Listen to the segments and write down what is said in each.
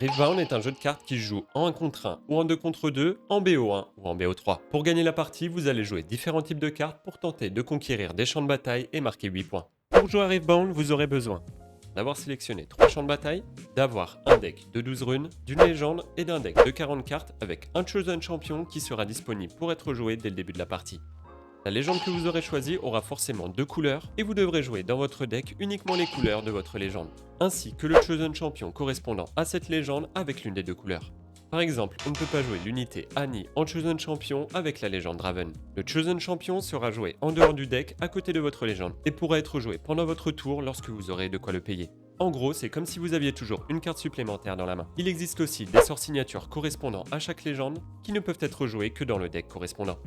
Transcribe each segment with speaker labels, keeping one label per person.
Speaker 1: Riftbound est un jeu de cartes qui se joue en 1 contre 1 ou en 2 contre 2, en BO1 ou en BO3. Pour gagner la partie, vous allez jouer différents types de cartes pour tenter de conquérir des champs de bataille et marquer 8 points. Pour jouer à Riftbound, vous aurez besoin d'avoir sélectionné 3 champs de bataille, d'avoir un deck de 12 runes, d'une légende et d'un deck de 40 cartes avec un Chosen Champion qui sera disponible pour être joué dès le début de la partie. La légende que vous aurez choisie aura forcément 2 couleurs et vous devrez jouer dans votre deck uniquement les couleurs de votre légende, ainsi que le Chosen Champion correspondant à cette légende avec l'une des 2 couleurs. Par exemple, on ne peut pas jouer l'unité Annie en Chosen Champion avec la légende Draven. Le Chosen Champion sera joué en dehors du deck à côté de votre légende et pourra être joué pendant votre tour lorsque vous aurez de quoi le payer. En gros, c'est comme si vous aviez toujours une carte supplémentaire dans la main. Il existe aussi des sorts signatures correspondant à chaque légende qui ne peuvent être joués que dans le deck correspondant.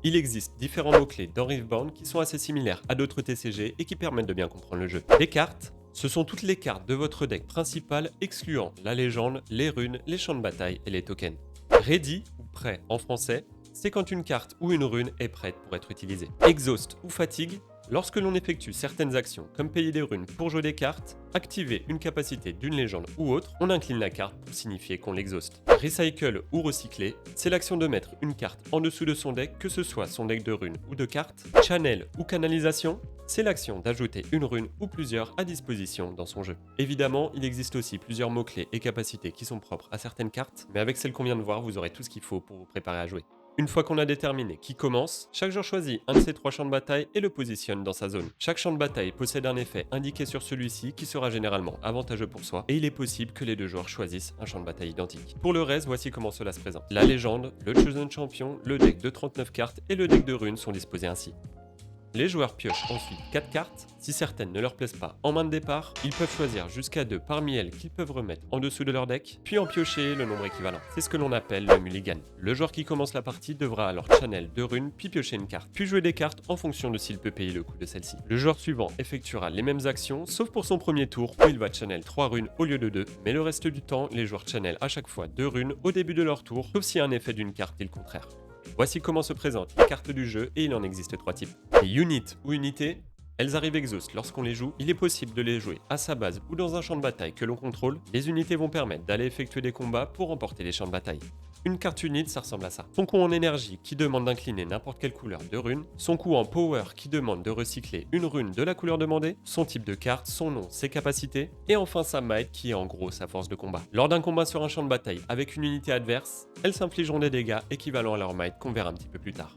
Speaker 1: Il existe différents mots-clés dans Riftbound qui sont assez similaires à d'autres TCG et qui permettent de bien comprendre le jeu. Les cartes, ce sont toutes les cartes de votre deck principal excluant la légende, les runes, les champs de bataille et les tokens. Ready, ou prêt en français, c'est quand une carte ou une rune est prête pour être utilisée. Exhaust ou fatigue, lorsque l'on effectue certaines actions comme payer des runes pour jouer des cartes, activer une capacité d'une légende ou autre, on incline la carte pour signifier qu'on l'exhauste. Recycle ou recycler, c'est l'action de mettre une carte en dessous de son deck, que ce soit son deck de runes ou de cartes. Channel ou canalisation, c'est l'action d'ajouter une rune ou plusieurs à disposition dans son jeu. Évidemment, il existe aussi plusieurs mots-clés et capacités qui sont propres à certaines cartes, mais avec celles qu'on vient de voir, vous aurez tout ce qu'il faut pour vous préparer à jouer. Une fois qu'on a déterminé qui commence, chaque joueur choisit un de ces 3 champs de bataille et le positionne dans sa zone. Chaque champ de bataille possède un effet indiqué sur celui-ci qui sera généralement avantageux pour soi, et il est possible que les 2 joueurs choisissent un champ de bataille identique. Pour le reste, voici comment cela se présente. La légende, le Chosen Champion, le deck de 39 cartes et le deck de runes sont disposés ainsi. Les joueurs piochent ensuite 4 cartes. Si certaines ne leur plaisent pas en main de départ, ils peuvent choisir jusqu'à 2 parmi elles qu'ils peuvent remettre en dessous de leur deck, puis en piocher le nombre équivalent. C'est ce que l'on appelle le mulligan. Le joueur qui commence la partie devra alors channel 2 runes, puis piocher une carte, puis jouer des cartes en fonction de s'il peut payer le coût de celle-ci. Le joueur suivant effectuera les mêmes actions, sauf pour son premier tour où il va channel 3 runes au lieu de 2, mais le reste du temps, les joueurs channel à chaque fois 2 runes au début de leur tour, sauf s'il y a un effet d'une carte dit le contraire. Voici comment se présentent les cartes du jeu et il en existe 3 types. Les units ou unités, elles arrivent exhaust lorsqu'on les joue. Il est possible de les jouer à sa base ou dans un champ de bataille que l'on contrôle. Les unités vont permettre d'aller effectuer des combats pour remporter les champs de bataille. Une carte unite, ça ressemble à ça. Son coût en énergie qui demande d'incliner n'importe quelle couleur de rune. Son coût en power qui demande de recycler une rune de la couleur demandée. Son type de carte, son nom, ses capacités. Et enfin sa might qui est en gros sa force de combat. Lors d'un combat sur un champ de bataille avec une unité adverse, elles s'infligeront des dégâts équivalents à leur might qu'on verra un petit peu plus tard.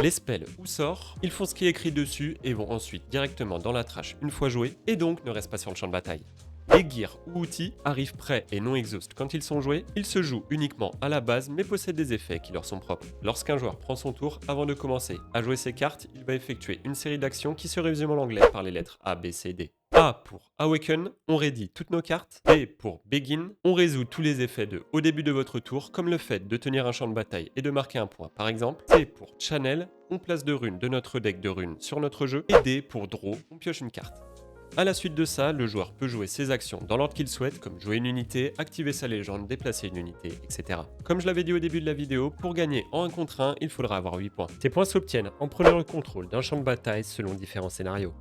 Speaker 1: Les spells ou sorts, ils font ce qui est écrit dessus et vont ensuite directement dans la trash une fois joués et donc ne restent pas sur le champ de bataille. Les gears ou outils arrivent prêts et non exhaust quand ils sont joués, ils se jouent uniquement à la base mais possèdent des effets qui leur sont propres. Lorsqu'un joueur prend son tour, avant de commencer à jouer ses cartes, il va effectuer une série d'actions qui se résument en anglais par les lettres A, B, C, D. A pour Awaken, on ready toutes nos cartes. B pour Begin, on résout tous les effets de au début de votre tour, comme le fait de tenir un champ de bataille et de marquer un point par exemple. C pour Channel, on place 2 runes de notre deck de runes sur notre jeu. Et D pour Draw, on pioche une carte. A la suite de ça, le joueur peut jouer ses actions dans l'ordre qu'il souhaite, comme jouer une unité, activer sa légende, déplacer une unité, etc. Comme je l'avais dit au début de la vidéo, pour gagner en 1 contre 1, il faudra avoir 8 points. Ces points s'obtiennent en prenant le contrôle d'un champ de bataille selon différents scénarios.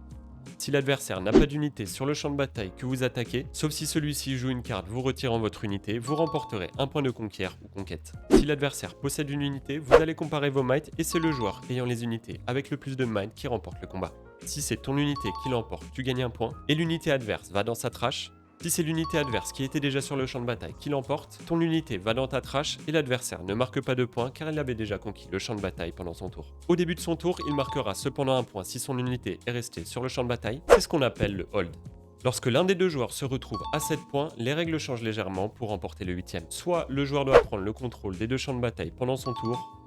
Speaker 1: Si l'adversaire n'a pas d'unité sur le champ de bataille que vous attaquez, sauf si celui-ci joue une carte vous retirant votre unité, vous remporterez un point de conquête ou conquête. Si l'adversaire possède une unité, vous allez comparer vos might et c'est le joueur ayant les unités avec le plus de might qui remporte le combat. Si c'est ton unité qui l'emporte, tu gagnes un point et l'unité adverse va dans sa trash. Si c'est l'unité adverse qui était déjà sur le champ de bataille qui l'emporte, ton unité va dans ta trash et l'adversaire ne marque pas de points car il avait déjà conquis le champ de bataille pendant son tour. Au début de son tour, il marquera cependant un point si son unité est restée sur le champ de bataille, c'est ce qu'on appelle le hold. Lorsque l'un des 2 joueurs se retrouve à 7 points, les règles changent légèrement pour remporter le 8ème. Soit le joueur doit prendre le contrôle des 2 champs de bataille pendant son tour,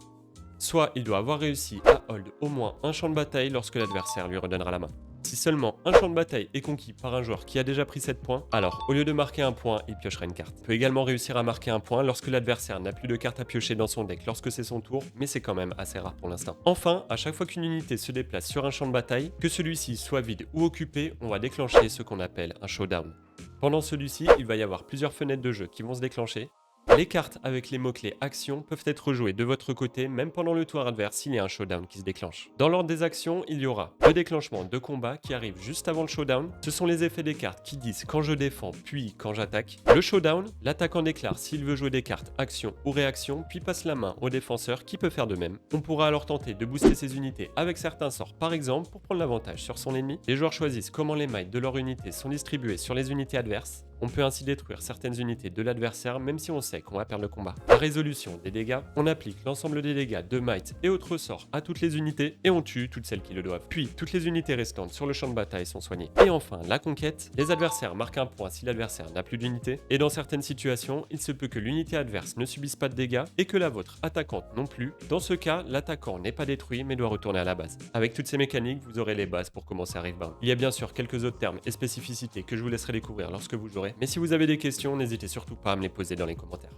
Speaker 1: soit il doit avoir réussi à hold au moins un champ de bataille lorsque l'adversaire lui redonnera la main. Si seulement un champ de bataille est conquis par un joueur qui a déjà pris 7 points, alors au lieu de marquer un point, il piochera une carte. Il peut également réussir à marquer un point lorsque l'adversaire n'a plus de cartes à piocher dans son deck lorsque c'est son tour, mais c'est quand même assez rare pour l'instant. Enfin, à chaque fois qu'une unité se déplace sur un champ de bataille, que celui-ci soit vide ou occupé, on va déclencher ce qu'on appelle un showdown. Pendant celui-ci, il va y avoir plusieurs fenêtres de jeu qui vont se déclencher. Les cartes avec les mots-clés actions peuvent être jouées de votre côté même pendant le tour adverse s'il y a un showdown qui se déclenche. Dans l'ordre des actions, il y aura le déclenchement de combat qui arrive juste avant le showdown. Ce sont les effets des cartes qui disent quand je défends puis quand j'attaque. Le showdown, l'attaquant déclare s'il veut jouer des cartes action ou réaction puis passe la main au défenseur qui peut faire de même. On pourra alors tenter de booster ses unités avec certains sorts par exemple pour prendre l'avantage sur son ennemi. Les joueurs choisissent comment les mailles de leur unité sont distribuées sur les unités adverses. On peut ainsi détruire certaines unités de l'adversaire même si on sait qu'on va perdre le combat. La résolution des dégâts, on applique l'ensemble des dégâts de might et autres sorts à toutes les unités et on tue toutes celles qui le doivent. Puis toutes les unités restantes sur le champ de bataille sont soignées. Et enfin, la conquête, les adversaires marquent un point si l'adversaire n'a plus d'unité et dans certaines situations, il se peut que l'unité adverse ne subisse pas de dégâts et que la vôtre attaquante non plus. Dans ce cas, l'attaquant n'est pas détruit mais doit retourner à la base. Avec toutes ces mécaniques, vous aurez les bases pour commencer à Riftbound. Il y a bien sûr quelques autres termes et spécificités que je vous laisserai découvrir lorsque vous jouerez, mais si vous avez des questions, n'hésitez surtout pas à me les poser dans les commentaires.